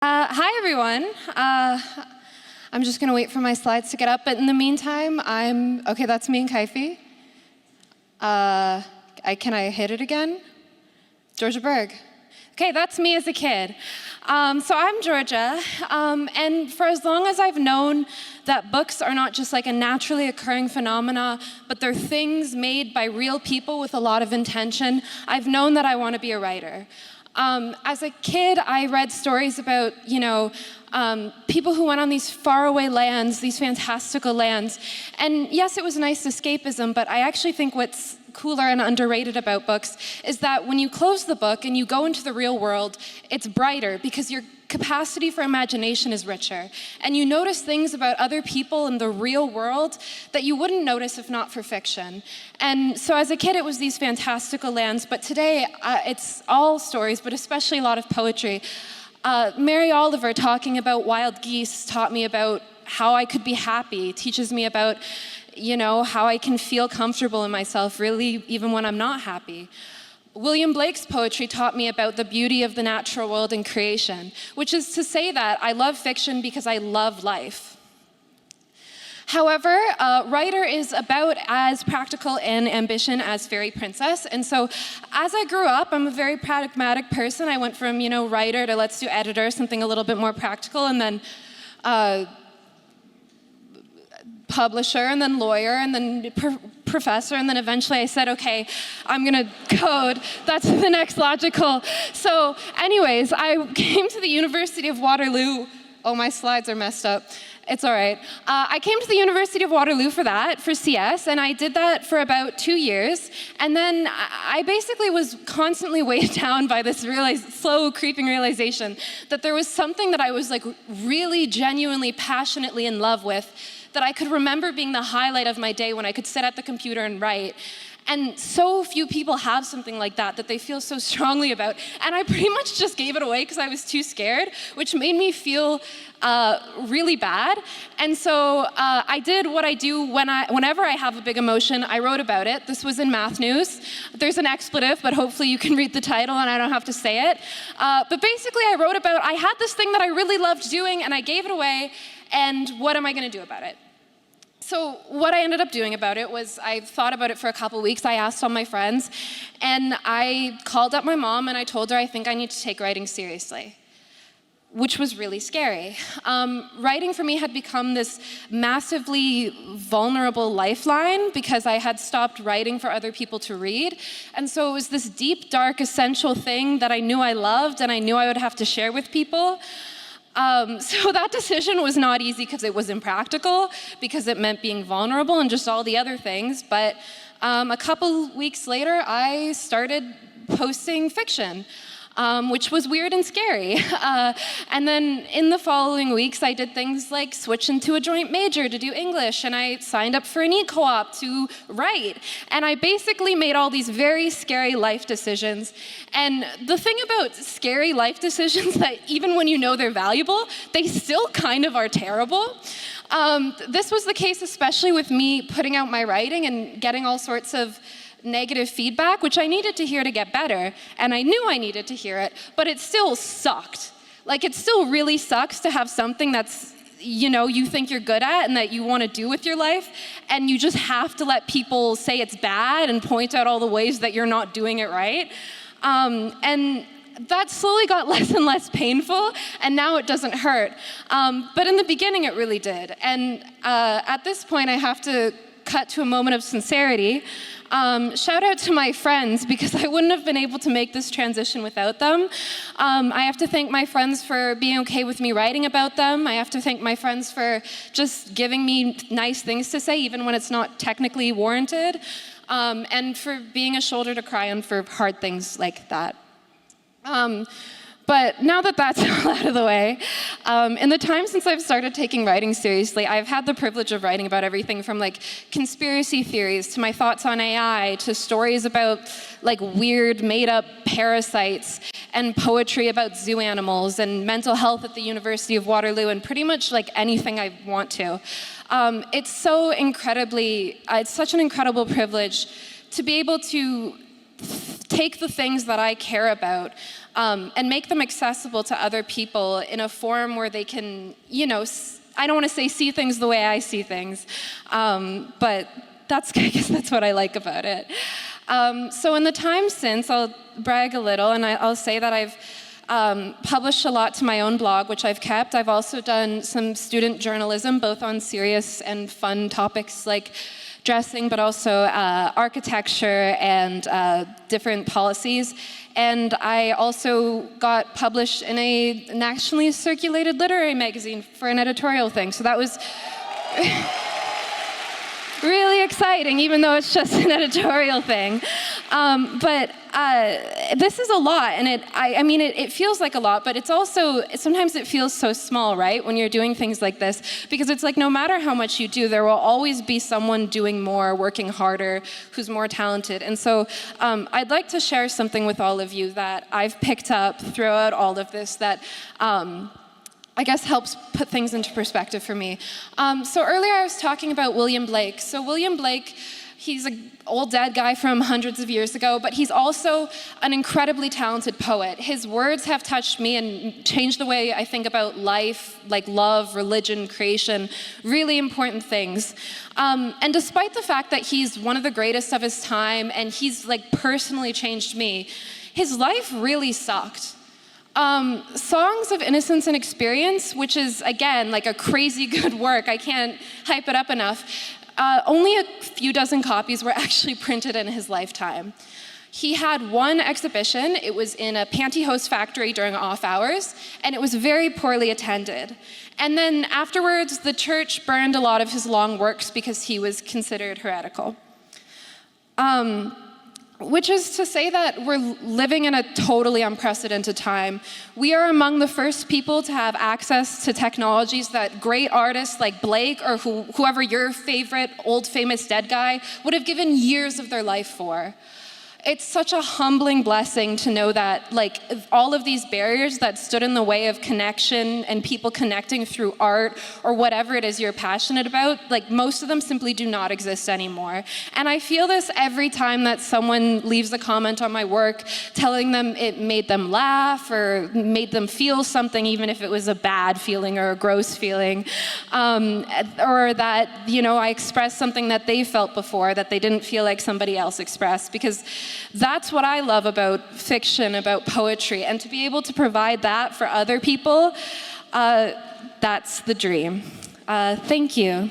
Hi, everyone. I'm just going to wait for my slides to get up, but in the meantime, okay, that's me and Kaifi. Can I hit it again? Georgia Berg. Okay, that's me as a kid. So I'm Georgia, and for as long as I've known that books are not just like a naturally occurring phenomena, but they're things made by real people with a lot of intention, I've known that I want to be a writer. As a kid, I read stories about, people who went on these faraway lands, these fantastical lands. And yes, it was nice escapism, but I actually think what's cooler and underrated about books is that when you close the book and you go into the real world, it's brighter because your capacity for imagination is richer. And you notice things about other people in the real world that you wouldn't notice if not for fiction. And so as a kid, it was these fantastical lands, but today it's all stories, but especially a lot of poetry. Mary Oliver talking about wild geese taught me about how I could be happy, teaches me about how I can feel comfortable in myself, really, even when I'm not happy. William Blake's poetry taught me about the beauty of the natural world and creation, which is to say that I love fiction because I love life. However, writer is about as practical in ambition as Fairy Princess, and so as I grew up, I'm a very pragmatic person. I went from, writer to let's do editor, something a little bit more practical, and then publisher, and then lawyer, and then professor, and then eventually I said, okay, I'm gonna code. That's the next logical. So anyways, I came to the University of Waterloo. Oh, my slides are messed up. It's all right. I came to the University of Waterloo for CS, and I did that for about 2 years. And then I basically was constantly weighed down by this slow creeping realization that there was something that I was really genuinely, passionately in love with, that I could remember being the highlight of my day when I could sit at the computer and write. And so few people have something like that they feel so strongly about. And I pretty much just gave it away because I was too scared, which made me feel really bad. And so I did what I do whenever I have a big emotion. I wrote about it. This was in Math News. There's an expletive, but hopefully you can read the title and I don't have to say it. But basically I wrote about, I had this thing that I really loved doing and I gave it away, and what am I going to do about it? So what I ended up doing about it was I thought about it for a couple weeks. I asked all my friends, and I called up my mom and I told her I think I need to take writing seriously, which was really scary. Writing for me had become this massively vulnerable lifeline because I had stopped writing for other people to read. And so it was this deep, dark, essential thing that I knew I loved and I knew I would have to share with people. So that decision was not easy because it was impractical, because it meant being vulnerable and just all the other things. But a couple weeks later, I started posting fiction, which was weird and scary. And then in the following weeks, I did things like switch into a joint major to do English, and I signed up for an e-co-op to write. And I basically made all these very scary life decisions. And the thing about scary life decisions that even when you know they're valuable, they still kind of are terrible. This was the case especially with me putting out my writing and getting all sorts of negative feedback, which I needed to hear to get better, and I knew I needed to hear it, but it still sucked. It still really sucks to have something that's, you think you're good at and that you want to do with your life, and you just have to let people say it's bad and point out all the ways that you're not doing it right. And that slowly got less and less painful, and now it doesn't hurt. But in the beginning, it really did. And at this point, I have to cut to a moment of sincerity. Shout out to my friends, because I wouldn't have been able to make this transition without them. I have to thank my friends for being okay with me writing about them. I have to thank my friends for just giving me nice things to say, even when it's not technically warranted, and for being a shoulder to cry on for hard things like that. But now that that's all out of the way, in the time since I've started taking writing seriously, I've had the privilege of writing about everything from conspiracy theories to my thoughts on AI to stories about weird made-up parasites and poetry about zoo animals and mental health at the University of Waterloo and pretty much anything I want to. It's such an incredible privilege to be able to take the things that I care about and make them accessible to other people in a form where they can, I don't want to say see things the way I see things, but I guess that's what I like about it. So in the time since, I'll brag a little, and I'll say that I've published a lot to my own blog, which I've kept. I've also done some student journalism, both on serious and fun topics like dressing, but also architecture and different policies. And I also got published in a nationally circulated literary magazine for an editorial thing. So that was really exciting, even though it's just an editorial thing. But this is a lot, and it feels like a lot, but it's also, sometimes it feels so small, right, when you're doing things like this, because it's like no matter how much you do, there will always be someone doing more, working harder, who's more talented. And so I'd like to share something with all of you that I've picked up throughout all of this that I guess helps put things into perspective for me. So earlier I was talking about William Blake. So William Blake, he's an old dead guy from hundreds of years ago, but he's also an incredibly talented poet. His words have touched me and changed the way I think about life, like love, religion, creation, really important things. And despite the fact that he's one of the greatest of his time and he's like personally changed me, his life really sucked. Songs of Innocence and Experience, which is, again, like a crazy good work, I can't hype it up enough, only a few dozen copies were actually printed in his lifetime. He had one exhibition. It was in a pantyhose factory during off hours, and it was very poorly attended. And then afterwards, the church burned a lot of his long works because he was considered heretical. Which is to say that we're living in a totally unprecedented time. We are among the first people to have access to technologies that great artists like Blake or whoever your favorite old famous dead guy would have given years of their life for. It's such a humbling blessing to know that, like, all of these barriers that stood in the way of connection and people connecting through art or whatever it is you're passionate about, like, most of them simply do not exist anymore. And I feel this every time that someone leaves a comment on my work telling them it made them laugh or made them feel something, even if it was a bad feeling or a gross feeling, or that, I expressed something that they felt before that they didn't feel like somebody else expressed, because that's what I love about fiction, about poetry, and to be able to provide that for other people, that's the dream. Thank you.